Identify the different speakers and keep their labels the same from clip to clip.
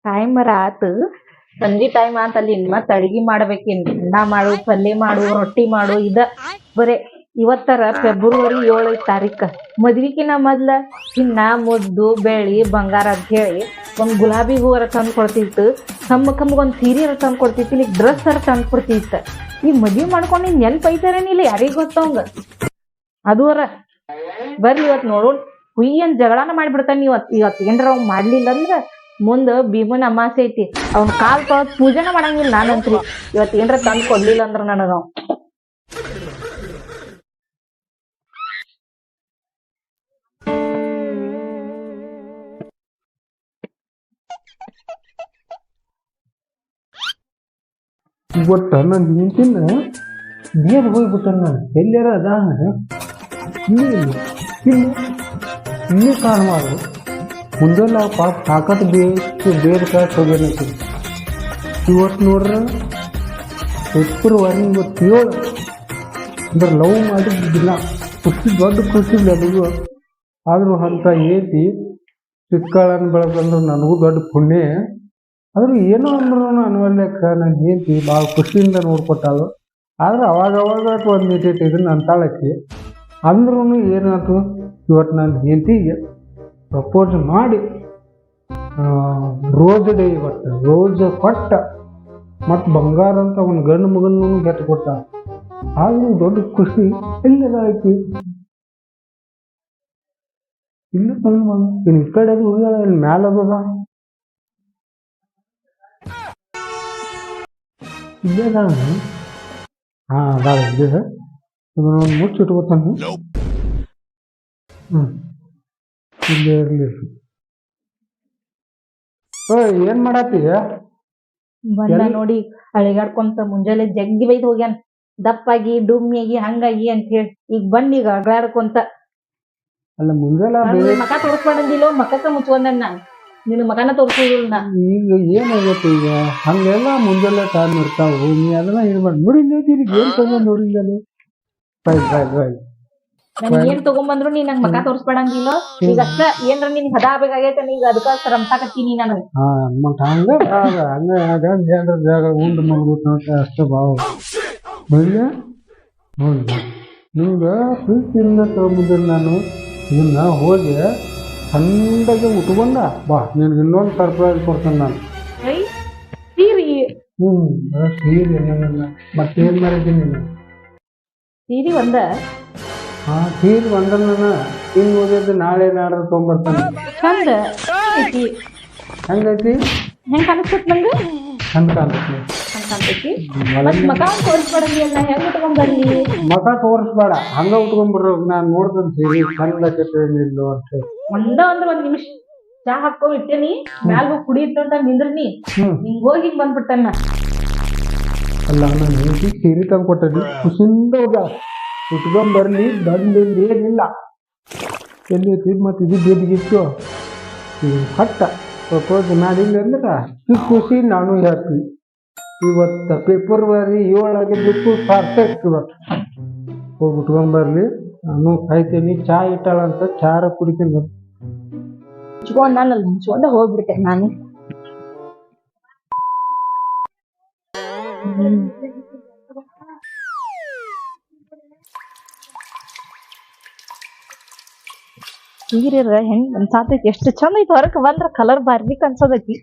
Speaker 1: ಟೈಮರ ಆತು ಸಂಜಿ ಟೈಮ್ ಆತಲ್ಲಿ ಇನ್ ಮತ್ ಅಡ್ಗಿ ಮಾಡ್ಬೇಕಿನ್ ಅನ್ನ ಮಾಡು ಪಲ್ಯ ಮಾಡು ರೊಟ್ಟಿ ಮಾಡು ಇದ ಬರೇ ಇವತ್ತರ ಫೆಬ್ರವರಿ 7 ತಾರೀಕ ಮದ್ವಿಕಿನ ಮೊದ್ಲ ಚಿನ್ನ ಮುದ್ದು ಬೆಳ್ಳಿ ಬಂಗಾರ ಅಂತ ಹೇಳಿ ಒಂದ್ ಗುಲಾಬಿ ಹೂವರ ತಂದ್ ಕೊಡ್ತಿತ್ತು ಕಮ್ಮಗ್ ಒಂದ್ ಸೀರೆ ತಂದ್ ಕೊಡ್ತಿತ್ತು ಇಲ್ಲಿ ಡ್ರೆಸ್ ಅರ ತಂದ್ ಕೊಡ್ತಿತ್ತ ಈ ಮದ್ವಿ ಮಾಡ್ಕೊಂಡು ನೆನ್ಪ ಐತಾರೇನಿಲ್ಲ ಯಾರಿಗ್ ಗೊತ್ತವಂಗ ಅದುವರ ಬರ್ಲಿ ಇವತ್ ನೋಡೋಣ ಹುಯ್ಯನ್ ಜಗಳಾನ ಮಾಡ್ಬಿಡ್ತಾನ ಇವತ್ ಏನ್ರ ಅವ್ ಮಾಡ್ಲಿಲ್ಲ ಅಂದ್ರ ಮುಂದ ಭೀಮನ್ ಅಮಾಸೆ ಐತಿ ಅವ್ನ ಕಾಲ್ ತೊಳದ್ ಪೂಜೆನ ಮಾಡಂಗಿಲ್ಲ ನಾನಂತ್ರಿ ಇವತ್ ಏನ್ರ ತಂದ್ ಕೊಡ್ಲಿಲ್ಲ ಅಂದ್ರ ನನಗ
Speaker 2: ಇವತ್ತ ನನ್ನ ಹೆಂಡತಿನ ಬೇರೆ ಹೋಗ್ಬಿಟ್ಟ ನಾನು ಎಲ್ಲಾರ ಅದ ಇಲ್ಲಿ ಇಲ್ಲಿ ಇಲ್ಲಿ ಕಾರಣ ಮಾಡು ಮುಂದೆಲ್ಲ ಪಾಪ ತಾಕತ್ ಬೇಕು ಬೇರೆ ಕಾಯಿ ಹೋಗ್ಯಾನೈತಿ ಇವತ್ತು ನೋಡ್ರ ಫೆಬ್ರವರಿ 7 ಅಂದ್ರೆ ಲವ್ ಮಾಡಿದ್ದಿಲ್ಲ ಖುಷಿ ದೊಡ್ಡ ಖುಷಿ ನನಗೂ ಆದರೂ ಅಂತ ಏತಿ ಚಿಕ್ಕಳನ್ನು ಬೆಳೆದಂದ್ರೆ ನನಗೂ ದೊಡ್ಡ ಪುಣ್ಯ ಆದ್ರೂ ಏನೋ ಅಂದ್ರು ಅನ್ವಲ್ಯಕ್ಕ ನಾನು ಏಂತಿ ಭಾಳ ಖುಷಿಯಿಂದ ನೋಡ್ಕೊಟ್ಟಾಳು ಆದ್ರೆ ಅವಾಗ ಒಂದು ಇದನ್ನ ಅಂತಾಳಕ್ಕಿ ಅಂದ್ರೂ ಏನಾಯ್ತು ಇವತ್ತು ನಾನು ಹೆಂಡತಿಗೆ ಪ್ರಪೋಸ್ ಮಾಡಿ ರೋಜ್ ಡೇ ಇವತ್ತು ರೋಜ್ ಕೊಟ್ಟ ಮತ್ತು ಬಂಗಾರ ಅಂತ ಅವನ ಗಂಡು ಮಗನೂ ಗೆಟ್ಟು ಕೊಟ್ಟ ಆದ್ರೂ ದೊಡ್ಡ ಖುಷಿ ಎಲ್ಲದ ಆಕಿ ಇಲ್ಲ ಇನ್ನು ಈ ಕಡೆ ಅದು ಹೋಗ್ಯಾಳ ಇಲ್ಲಿ ಮ್ಯಾಲದ ಇಲ್ಲದ ಹಾ ಅದಾಳ ಇದೆ ಇದನ್ನೊಂದು ಮುಚ್ಚಿಟ್ಕೋತಾನೆ ಇಲ್ಲೇ ಇರ್ಲಿ ಏನ್ ಮಾಡತ್ತೀಯ
Speaker 1: ಬಂದ ನೋಡಿ ಅಳಿಗಾಡ್ಕೊಂತ ಮುಂಜಾನೆ ಜಗ್ಗಿ ಬೈದ್ ಹೋಗ್ಯಾನ ದಪ್ಪಾಗಿ ಡುಮ್ಮಿಯಾಗಿ ಹಂಗಾಗಿ ಅಂತ ಹೇಳಿ ಈಗ ಬಂದೀಗ ಅಗಳಾಡ್ಕೊಂತ
Speaker 2: ಅಲ್ಲ ಮುಂಜಾನೆ
Speaker 1: ಮಕ ತೋರಿಸ್ಕೊಂಡಂದಿಲ್ಲ ಮಕಕ್ಕ ಮುಚ್ಕೊಂಡ ನಾನು ನಿನ್ ಮಕನ ತೋರ್ಸೋದಿಲ್ಲ
Speaker 2: ಈಗ ಏನಾಗತ್ತೆ ಈಗ ಹಂಗೆಲ್ಲ ಮುಂಜಾನೆ ಟೈಮ್ ಇರ್ತಾವು ನೀ ಅದನ್ನ ಇರ್ಬಾರ್ದು ನೋಡಿಲ್ಲ ಏನ್ ತಗೊಂಡ್ ನೋಡಿಲ್ಲ
Speaker 1: ನನ್ ಏನ್ ತಗೊಂಬಂದ್ರು ನೀ ನಂಗ್ ಮಕ ತೋರ್ಸ್ಬೇಡಂಗಿಲ್ಲ ಈಗ ಅಷ್ಟ ಏನ್ರ ನಿನ್ ಹದ ಬೇಕಾಗೈತೆ ಈಗ ಅದಕ್ಕ ರಂಸಾಕತ್ತೀನಿ ನನಗ
Speaker 2: ಜಾಗ ಉಂಡು ಮಲ್ಗುತ್ತ ಅಷ್ಟೇ ಭಾವ ನೋಡಿಲ್ಲ ನೋಡಿ ನಿಮ್ಗೆ ಪ್ರೀತಿಯಿಂದ ತಗೊಂಬಂದ್ರೆ ನಾನು ಇದನ್ನ ಹೋಗಿ ಚಂದಾಗಿ ಉಟ್ಕೊಂಡ ಬಾ ನಿನ್ಗೆ ಇನ್ನೊಂದು ಸರ್ಪ್ರೈಸ್ ಕೊಡ್ತೇನೆ ನಾನು
Speaker 1: ಸೀರಿ
Speaker 2: ಸೀರೆ ಮತ್ತೇನ್ ಮಾಡಿದ್ದೀನಿ ನೀನು
Speaker 1: ಸೀರಿ ಒಂದ
Speaker 2: ಸೀರೆ ಒಂದನ್ನ ಇನ್ನು ಓದಿದ್ದು ನಾಳೆ ನಾಡ್ದು ತೊಗೊಂಬರ್ತಾನೆ
Speaker 1: ಚಂದ ಐತಿ
Speaker 2: ಹಂಗೈತಿ
Speaker 1: ಹೆಂಗ್ ಕಾಣಿಸ್ತತ್ ನಂಗ
Speaker 2: ಚಂದ ಕಾಣ್ತೈತಿ
Speaker 1: ಮಕ ತೋರಿಸ್ಬೇಡಂಗಿಲ್ಲ ಹೆಂಗ್ ಉಟ್ಕೊಂಡ್ ಬರ್ಲಿ
Speaker 2: ಮಕ ತೋರಿಸ್ಬೇಡ ಹಂಗ ಉಟ್ಕೊಂಡ್ಬರ್ರ ನಾನ್ ನೋಡ್ತೇನೆ ಸೀರೆ ಚಂದ ಏನಿಲ್ಲೋ ಅಂತ
Speaker 1: ಅಂದ್ರ ಒಂದ್ ನಿಮಿಷ ಚಾ ಹಾಕೋ ಇಟ್ಟೇನಿ ಮ್ಯಾಲ ಹೋಗಿ ಕುಡಿಯಿಟ್ಟು ಅಂತ ನಿಂದ್ರನಿ ಹಿಂಗ್ ಹೋಗಿ ಬಂದ್ಬಿಟ್ಟನ್ನ
Speaker 2: ಅಲ್ಲ ನಾನು ಹೇಳಿ ಸೀರೆ ತಂದು ಕೊಟ್ಟನಿ ಖುಷಿಯಿಂದ ಹೋಗ ಉಟ್ಕೊಂಡ್ ಬರ್ಲಿ ಬಂದಿಂದ ಏನಿಲ್ಲ ಎಲ್ಲಿ ಮತ್ತೆ ಇದು ಬೇದಿಗಿತ್ತು ಹಟ್ಟ ಪ್ರಪೋಸ್ ಮಾಡಿಲ್ಲ ಅಂದ್ರೆ ಖುಷಿ ನಾನು ಹೇಳ್ತೀನಿ ಇವತ್ತು ಫೆಬ್ರವರಿ 7 ಆಗಿದ್ದಕ್ಕೂ ಪರ್ಫೆಕ್ಟ್ ಇವತ್ತು ಹೋಗಿ ಉಟ್ಕೊಂಡ್ ಬರ್ಲಿ ನಾನು ಕಾಯ್ತೀನಿ ಚಾ ಇಟ್ಟಾಳಂತ ಚಾರ ಕುಡಿತೀನಿ
Speaker 1: ನಾನು ಮುಚ್ಕೊಂಡ ಹೋಗ್ಬಿಡ್ತೇನೆ ನಾನು ಸೀರೆ ಹೆಂಗ್ ಅನ್ಸಾತೈತಿ ಎಷ್ಟು ಚಂದ ಐತಿ ಹೊರಕ್ ಬಂದ್ರ ಕಲರ್ ಬಾರ್ಲಿ ಅನ್ಸದೈತಿ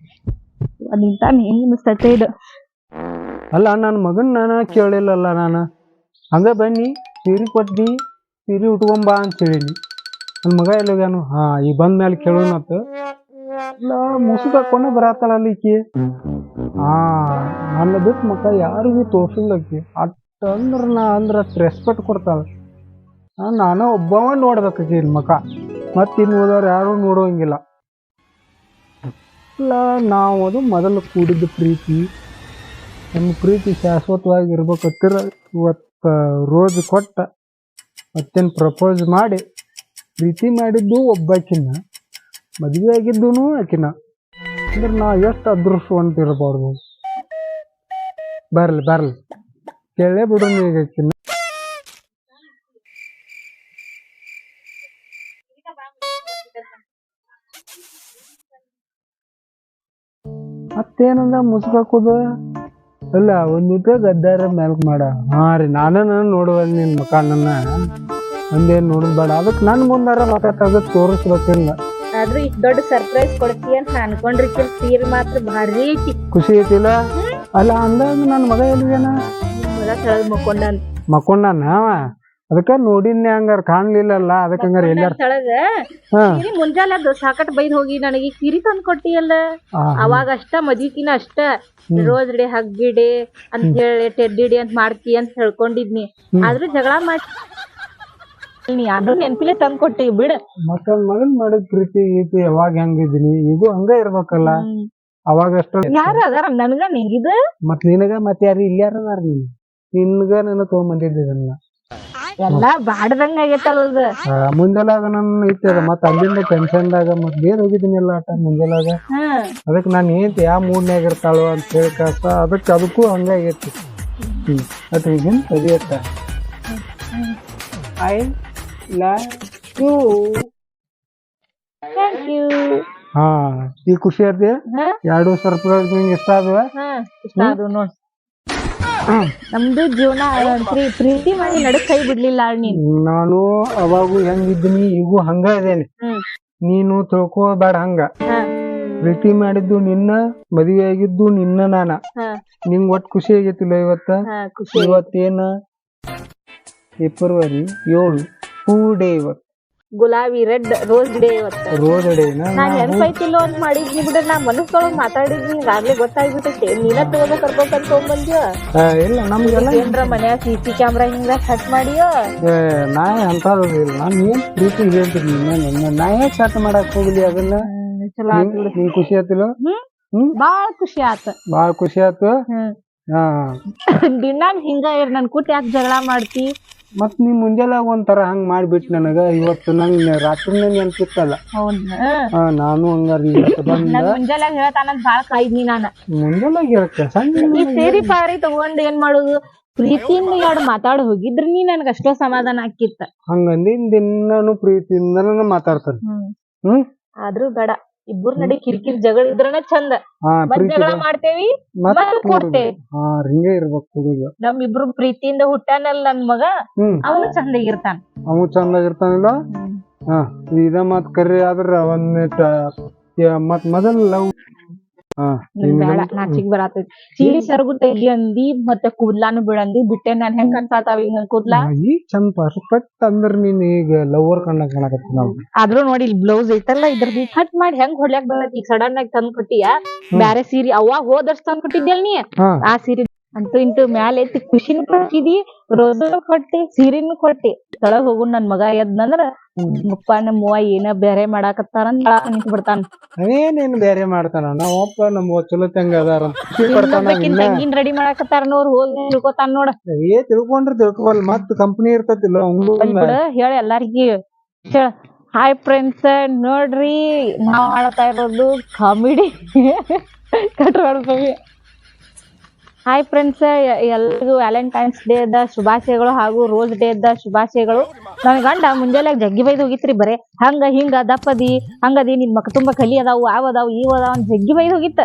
Speaker 1: ನಿಂತಾನ ಹೆಂಗ್ ಅನಿಸ್ತೈತೆ ಇದು
Speaker 2: ಅಲ್ಲ ನನ್ನ ಮಗನ್ ನಾನು ಕೇಳಿಲ್ಲಲ್ಲ ನಾನು ಹಂಗ ಬನ್ನಿ ಸೀರೆ ಕೊಟ್ಟಿ ಸೀರೆ ಉಟ್ಕೊಂಬಾ ಅಂತ ಹೇಳಿನಿ ನನ್ನ ಮಗ ಎಲ್ಲೋಗ್ಯಾನು ಈಗ ಬಂದ ಮೇಲೆ ಕೇಳೋಣತ್ತ ಇಲ್ಲ ಮುಸುಕ್ ಹಾಕೊಂಡೆ ಬರತ್ತಾಳಲ್ಲ ಈಕಿ ನನ್ನ ಬಿಟ್ಟು ಮಕ್ಕ ಯಾರಿಗೂ ತೋರ್ಸಿಲ್ಲ ಆಕಿ ಅಟ್ ಅಂದ್ರ ಅಷ್ಟು ರೆಸ್ಪೆಕ್ಟ್ ಕೊಡ್ತಾಳ ನಾನು ಒಬ್ಬವ ನೋಡ್ಬೇಕಾಕಿ ಇಲ್ಲಿ ಮಕ ಮತ್ತಿನ್ನು ಹೋದವ್ರು ಯಾರು ನೋಡುವಂಗಿಲ್ಲ ಇಲ್ಲ ನಾವು ಅದು ಮೊದಲು ಕೂಡಿದ್ದ ಪ್ರೀತಿ ನಮ್ಮ ಪ್ರೀತಿ ಶಾಶ್ವತವಾಗಿ ಇರ್ಬೇಕತ್ತಿರ ಇವತ್ತು ರೋಜ್ ಕೊಟ್ಟ ಮತ್ತೇನು ಪ್ರಪೋಸ್ ಮಾಡಿ ಪ್ರೀತಿ ಮಾಡಿದ್ದು ಒಬ್ಬಾಕಿನ ಮದುವೆ ಆಗಿದ್ದೂ ಆಕಿನ ಅಂದ್ರೆ ನಾ ಎಷ್ಟು ಅದೃಷ್ಟವಂತ ಇರಬಾರ್ದು ಬರ್ಲಿ ಕೇಳೇ ಬಿಡೋಣ ಈಗ ಆಕಿನ ಮತ್ತೇನಂದ ಮುಸ್ಕಾಕೋದು ಅಲ್ಲ ಒಂದಿಟ ಗದ್ದಾರ ಮೆಲ್ಕ್ ಮಾಡ ಹಾ ರೀ ನಾನು ನೋಡುವ ನಿನ್ ಮಕ ನನ್ನ ಒಂದೇನ್ ನೋಡುದ್ ಬೇಡ ಅದಕ್ಕೆ ನನ್ ಮುಂದಾರ ಮಾತಾಡ್ತದ ತೋರಿಸ್ಬೇಕಿಲ್ಲ.
Speaker 1: ಆದ್ರೂ ಇಷ್ಟ ದೊಡ್ಡ ಸರ್ಪ್ರೈಸ್ ಕೊಡ್ತೀಯ ಅಂತ ಅನ್ಕೊಂಡ್ರಿ ಸೀರೆ ಮಾತ್ರ ಭಾರಿ ಐತಿ.
Speaker 2: ಖುಷಿ ಐತಿಲ್ಲ ಅಲ್ಲ ಅಂದಾಗ ನನ್ ಮಗ ಎಲ್ಲಿಗೇನ
Speaker 1: ಮಗ ತೆಳಗ್ ಮಕ್ಕೊಂಡಾನ
Speaker 2: ಮಕ್ಕೊಂಡಾನ ಅವ ಅದಕ್ಕ ನೋಡಿನ್ನೆ ಹಂಗಾರ ಕಾಣ್ಲಿಲ್ಲಲ್ಲ ಅದಕ್ಕೆ ಹಂಗಾರ ಎಲ್ಲಾರ
Speaker 1: ತೆಳಗ
Speaker 2: ಹಾ
Speaker 1: ಸೀರೆ ಮುಂಜಾನೆ ಅದು ಸಾಕಟ್ ಬೈದ್ ಹೋಗಿ ನನಗೆ ಸೀರೆ ತಂದ್ ಕೊಟ್ಟಿಯಲ್ಲ ಅವಾಗ ಅಷ್ಟ ಮದ್ವಿಕಿನ ಅಷ್ಟ ರೋಸ್ ಡೇ ಹಗ್ಗಿ ಡೇ ಅಂತ ಹೇಳಿ ಟೆಡ್ಡಿ ಡೇ ಅಂತ ಮಾಡ್ತಿ ಅಂತ ಹೇಳ್ಕೊಂಡಿದ್ನಿ. ಆದ್ರೂ ಜಗಳ ಮಾಡಿ ನೀ ಅದು ನೆನ್ಪಿಲೆ ತಂದ್ ಕೊಟ್ಟಿ ಬಿಡ.
Speaker 2: ಮಕ್ಕಳ ಮಗನ್ ಮಾಡಿದ ಪ್ರೀತಿ ಗೀತಿ ಯಾವಾಗ ಹೆಂಗಿದ್ದೀನಿ ಈಗೂ ಹಂಗ ಇರ್ಬೇಕಲ್ಲ ಅವಾಗ ಅಷ್ಟ
Speaker 1: ಯಾರ ಅದಾರ ನನ್ಗ ನಿಂಗಿದ
Speaker 2: ಮತ್ ನಿನಗ ಮತ್ ಯಾರು ಇಲ್ಲಾರ ಅದಾರ ನೀನ್ ನಿನ್ಗ ನಾನು ತಗೊಂಬಂದಿದ್ದನ್ನ
Speaker 1: ಎಲ್ಲಾ ಬಾಡ್ದಂಗ ಆಗೈತಲ್ಲ
Speaker 2: ಮುಂಜಾಲಾಗ ನನ್ನ ಇತ್ತದ ಮತ್ ಅಲ್ಲಿಂದ ಟೆನ್ಷನ್ದಾಗ ಮತ್ ಬೇರೆ ಹೋಗಿದ್ದೀನಿಲ್ಲ ಆಟ ಮುಂಜಾಲಾಗ ಅದಕ್ ನಾನ್ ಏನ್ ಯಾವ ಮೂಡ್ನ್ಯಾಗ ಇರ್ತಾಳು ಅಂತ ಹೇಳಿ ಕಾಸ ಅದಕ್ಕೂ ಹಂಗ ಆಗೈತಿ. ಅಟ್ ಈಗಿನ ಸರಿಯತ್ತ I love you.
Speaker 1: Thank you.
Speaker 2: ಹಾ ಈ ಖುಷಿ ಆಯ್ತಿ ಎರಡು ಸರ್ಪ್ರೈಸ್ ನಿಂಗೆ ಇಷ್ಟ ಆದ್ವ
Speaker 1: ಇಷ್ಟ ಅದು ನೋಡ್ ನಮ್ದು ಜೀವನ ಪ್ರೀತಿ ಮಾಡಿ ನಡಕ್ ಕೈ ಬಿಡ್ಲಿಲ್ಲ ನೀನ್.
Speaker 2: ನಾನು ಅವಾಗೂ ಹೆಂಗಿದ್ದೀನಿ ಈಗೂ ಹಂಗ ಇದೇನೆ ನೀನು ತಿಳ್ಕೋಬೇಡ ಹಂಗ. ಪ್ರೀತಿ ಮಾಡಿದ್ದು ನಿನ್ನ ಮದುವೆ ಆಗಿದ್ದು ನಿನ್ನ ನಾನ ನಿಂಗ್ ಒಟ್ ಖುಷಿ ಆಗೈತಿಲ್ಲ ಇವತ್ತೇನ ಫೆಬ್ರವರಿ 7 ಹೂ ಡೇ ಇವತ್ತು
Speaker 1: ಗುಲಾಬಿ ರೆಡ್ ರೋಸ್ ಡೇ ಇವತ್ತು.
Speaker 2: ರೋಸ್ ಡೇ
Speaker 1: ನಾನ್ ನೆನ್ಪೈತಿಲ್ಲೋ ಅಂತ ಮಾಡಿದ್ನಿ ಬಿಡ ನಾ ಮನಸ್ಸೊಳಗ್ ಮಾತಾಡಿದ್ನಿ ಈಗಾಗ್ಲೇ ಗೊತ್ತಾಗ್ಬಿಟ್ಟೈತೆ ನೀನ ತಗೋದ ಕರ್ಬೇಕಂತ ತಗೊಂಬಂದ್ಯ
Speaker 2: ಇಲ್ಲ ನಮ್ಗೆಲ್ಲ
Speaker 1: ಏನ್ರ ಮನ್ಯಾಗ CC ಕ್ಯಾಮ್ರಾ ಹಿಂಗ ಸೆಟ್ ಮಾಡಿಯೋ
Speaker 2: ನಾ ಅಂತದಿಲ್ಲ ನಾನ್ ಏನ್ ಪ್ರೀತಿ ಹೇಳ್ತೀನಿ ನಾ ಏನ್ ಸೆಟ್ ಮಾಡಕ್ ಹೋಗ್ಲಿ ಅದನ್ನ
Speaker 1: ಚಲೋ
Speaker 2: ನೀ ಖುಷಿ ಆತಿಲ್ಲ
Speaker 1: ಬಾಳ ಖುಷಿ
Speaker 2: ಆತು ಹಾ
Speaker 1: ದಿನ ಹಿಂಗ ನನ್ ಕೂತ್ ಯಾಕೆ ಜಗಳ ಮಾಡ್ತಿ
Speaker 2: ಮತ್ ನೀ ಮುಂಜಾನೆ ಒಂಥರ ಹಂಗ್ ಮಾಡ್ಬಿಟ್ ನನಗ ಇವತ್ತು ನಂಗ್ ರಾತ್ರಿನೇ ನೆನ್ಪಿತ್ತಲ್ಲ ನಾನು ಹಂಗಾರ
Speaker 1: ಮುಂಜಾನೆ ಹೇಳ್ತಾನ ಬಾಳ ಕಾಯ್ದ್ನಿ ನಾನ
Speaker 2: ಮುಂಜಾನೆ
Speaker 1: ಈ ಸೇರಿ ಪಾರಿ ತಗೊಂಡ್ ಏನ್ ಮಾಡುದು ಪ್ರೀತಿಯಿಂದ ಎರಡು ಮಾತಾಡ್ ಹೋಗಿದ್ರ ನೀ ನನ್ಗ ಅಷ್ಟೋ ಸಮಾಧಾನ ಆಕಿತ್ತ
Speaker 2: ಹಂಗಂದಿನ್ ದಿನಾನು ಪ್ರೀತಿಯಿಂದ ಮಾತಾಡ್ತಾನ
Speaker 1: ಆದ್ರೂ ಬೇಡ ಇಬ್ಬರು ನಡಿ ಕಿರಿಕಿರಿ ಜಗಳ ಇದ್ರನ ಚಂದ ಜಗಳ ಮಾಡ್ತೇವಿ ಕೊಡ್ತೇವಿ
Speaker 2: ಹಿಂಗೆ ಇರ್ಬೇಕು.
Speaker 1: ನಮ್ ಇಬ್ರು ಪ್ರೀತಿಯಿಂದ ಹುಟ್ಟಾನಲ್ಲ ನನ್ ಮಗ ಅವನು ಚಂದಾಗಿರ್ತಾನ
Speaker 2: ಅವ ಚಂದಾಗಿರ್ತಾನಿಲ್ಲ ಇದ ಮತ್ ಕರಿ ಆದ್ರ ಮತ್ ಮೊದಲ್ ಲವ್
Speaker 1: ಬೇಡ ನಾಚಿಕ್ ಬರತೈತಿ ಸೀಳಿ ಸರಗು ತೆಗಿ ಅಂದಿ ಮತ್ತೆ ಕೂದ್ಲಾನು ಬೀಳಂದಿ ಬಿಟ್ಟೆ ನಾನ್ ಹೆಂಗ್ ಅನ್ಸಾತಾವ ಈಗ ಕೂದ್ಲಾ
Speaker 2: ಈಗ ಚಂದ ಪರ್ಫೆಕ್ಟ್ ಅಂದ್ರ ನೀನ್ ಈಗ ಲವರ್ ಕಾಣಕತ್ತಿ ನಾವು
Speaker 1: ಆದ್ರೂ ನೋಡಿ ಇಲ್ಲಿ ಬ್ಲೌಸ್ ಐತಲ್ಲ ಇದ್ರದ್ದು ಕಟ್ ಮಾಡಿ ಹೆಂಗ್ ಹೊಡ್ಯಾಕ್ ಬರತ್ ಈಗ ಸಡನ್ ಆಗಿ ತಂದ್ ಕೊಟ್ಟಿಯಾ ಬ್ಯಾರೆ ಸೀರೆ ಅವಾಗ ಹೋದರ್ಸ್ ತಂದ್ ಕೊಟ್ಟಿದ್ಯಲ್ ನೀ ಆ ಸೀರೆ ಅಂತೂ ಇಂಟು ಮ್ಯಾಲ ಐತಿ ಖುಷಿನೂ ಕೊಟ್ಟಿದಿ ರೋಸು ಕೊಟ್ಟಿ ಸೀರೆನೂ ಕೊಟ್ಟಿ ತಳಗ್ ಹೋಗು ನನ್ ಮಗ ಎದ್ನಂದ್ರ ಅಪ್ಪ ನಮ್ಮವ್ವ ಏನ ಬೇರೆ ಮಾಡಾಕತ್ತಾರಂತ ನಿಂತ್ ಬಿಡ್ತಾನ
Speaker 2: ಏನೇನ್ ಬೇರೆ ಮಾಡ್ತಾನ ನಮ್ಮಪ್ಪ ನಮ್ಮ ಚಲೋ ತಂಗ ಅದಾರ
Speaker 1: ತಂಗಿನ್ ರೆಡಿ ಮಾಡಾಕತ್ತಾರ ನೋಡ್ ಹೋಗಿ ತಿಳ್ಕೊತಾನ ನೋಡ
Speaker 2: ತಿಳ್ಕೊಂಡ್ರ ತಿಳ್ಕೊಬಲ್ ಮತ್ ಕಂಪನಿ ಇರ್ತತಿಲ್ಲ
Speaker 1: ಹೇಳ ಎಲ್ಲಾರ್ಗಿ ಹೇಳ ಹಾಯ್ ಫ್ರೆಂಡ್ಸ್ ನೋಡ್ರಿ ನಾವ್ ಮಾಡ್ತಾ ಇರೋದು ಕಾಮಿಡಿ ಕಟ್ಟಿ ಹಾಯ್ ಫ್ರೆಂಡ್ಸ್ ಎಲ್ರಿಗೂ ವ್ಯಾಲೆಂಟೈನ್ಸ್ ಡೇ ದ ಶುಭಾಶಯಗಳು ಹಾಗೂ ರೋಸ್ ಡೇ ದ ಶುಭಾಶಯಗಳು. ನನ್ ಗಂಡ ಮುಂಜಾನೆ ಜಗ್ಗಿ ಬೈದ್ ಹೋಗಿತ್ರಿ ಬರೇ ಹಂಗ ಹಿಂಗ ದಪ್ಪದಿ ಹಂಗದಿ ನಿನ್ ಮಕ್ಕ ತುಂಬಾ ಕಲಿ ಅದಾವು ಅವದಾವ್ ಅದಾವ ಅಂತ ಜಗ್ಗಿ ಬೈದ್ ಹೋಗಿತ್ತ.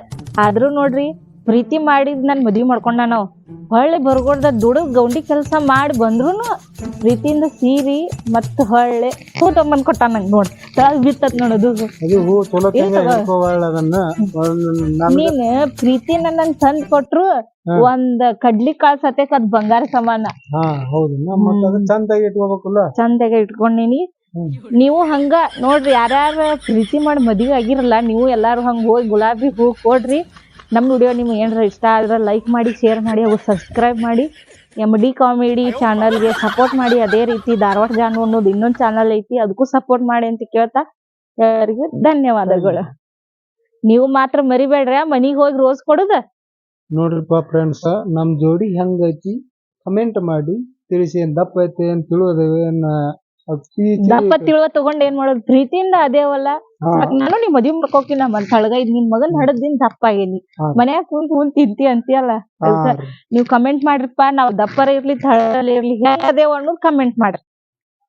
Speaker 1: ಆದ್ರೂ ನೋಡ್ರಿ ಪ್ರೀತಿ ಮಾಡಿದ್ ನನ್ ಮದ್ವಿ ಮಾಡ್ಕೊಂಡ ನಾವು ಹೊಳ್ಳಿ ಬರ್ಗೊಡ್ದ ದುಡುಗ್ ಗೌಂಡಿ ಕೆಲಸ ಮಾಡಿ ಬಂದ್ರುನು ಪ್ರೀತಿಯಿಂದ ಸೀರಿ ಮತ್ ಹೊಳ್ಳಿ ಹೂ ತಗೊಂಡ್ ಕೊಟ್ಟ ನಂಗ್ ನೋಡ್ ಬಿತ್ತತ್ ನೋಡೋದು ನೀನ್ ಪ್ರೀತಿ ನನ್ ತಂದ್ ಕೊಟ್ರು ಒಂದ್ ಕಡ್ಲಿ ಕಾಳ್ ಸತ್ಯಕ್ ಅದ್ ಬಂಗಾರ ಸಮಾನ ಚಂದಾಗಿ ಇಟ್ಕೊಂಡೀನಿ. ನೀವು ಹಂಗ ನೋಡ್ರಿ ಯಾರ್ಯಾರ ಪ್ರೀತಿ ಮಾಡಿ ಮದ್ವಿ ಆಗಿರಲ್ಲ ನೀವು ಎಲ್ಲಾರು ಹಂಗ ಹೋಗಿ ಗುಲಾಬಿ ಹೂ ಕೊಡ್ರಿ. ನಮ್ ವಿಡಿಯೋ ನಿಮ್ಗೆ ಏನಾರ ಇಷ್ಟ ಆದ್ರೆ ಲೈಕ್ ಮಾಡಿ ಶೇರ್ ಮಾಡಿ ಹಾಗೂ ಸಬ್ಸ್ಕ್ರೈಬ್ ಮಾಡಿ MD ಕಾಮಿಡಿ ಚಾನಲ್ಗೆ ಸಪೋರ್ಟ್ ಮಾಡಿ. ಅದೇ ರೀತಿ ಧಾರವಾಡ ಜಾನು ಅನ್ನೋದು ಇನ್ನೊಂದು ಚಾನಲ್ ಐತಿ ಅದಕ್ಕೂ ಸಪೋರ್ಟ್ ಮಾಡಿ ಅಂತ ಕೇಳ್ತಾ ಎಲ್ಲರಿಗೂ ಧನ್ಯವಾದಗಳು. ನೀವು ಮಾತ್ರ ಮರಿಬೇಡ್ರಿ ಮನಿಗ್ ಹೋಗಿ ರೋಸ್ ಕೊಡುದ
Speaker 2: ನೋಡ್ರಿಪ್ಪ ಫ್ರೆಂಡ್ಸ್ ನಮ್ ಜೋಡಿ ಹೆಂಗೈತಿ ಕಮೆಂಟ್ ಮಾಡಿ ತಿಳಿಸಿ. ದಪ್ಪ ಐತಿ ಏನ್ ತಿಳಿಯೋದೇನ್
Speaker 1: ದಪ್ಪ ತಿಳುವ ತಗೊಂಡ್ ಏನ್ ಮಾಡೋದು ಪ್ರೀತಿಯಿಂದ ಅದೇವಲ್ಲ ನಾನು ನೀವ್ ಮದ್ವಿ ಮಾಡ್ಕೋಕಿನ ಮತ್ ಹಳಗೈದ್ ನಿನ್ ಮಗನ್ ಹಡದಿನ್ ದಪ್ಪ ಆಗೇನಿ ಮನ್ಯಾಗ ಕುಂತ್ ತಿಂತಿ ಅಂತೀಯಲ್ಲ ನೀವ್ ಕಮೆಂಟ್ ಮಾಡ್ರಿಪ್ಪ ನಾವ್ ದಪ್ಪರ ಇರ್ಲಿ ಹಳಗಲ್ ಇರ್ಲಿ ಅದೇವ ಅನ್ನೋದು ಕಮೆಂಟ್ ಮಾಡ್ರಿ.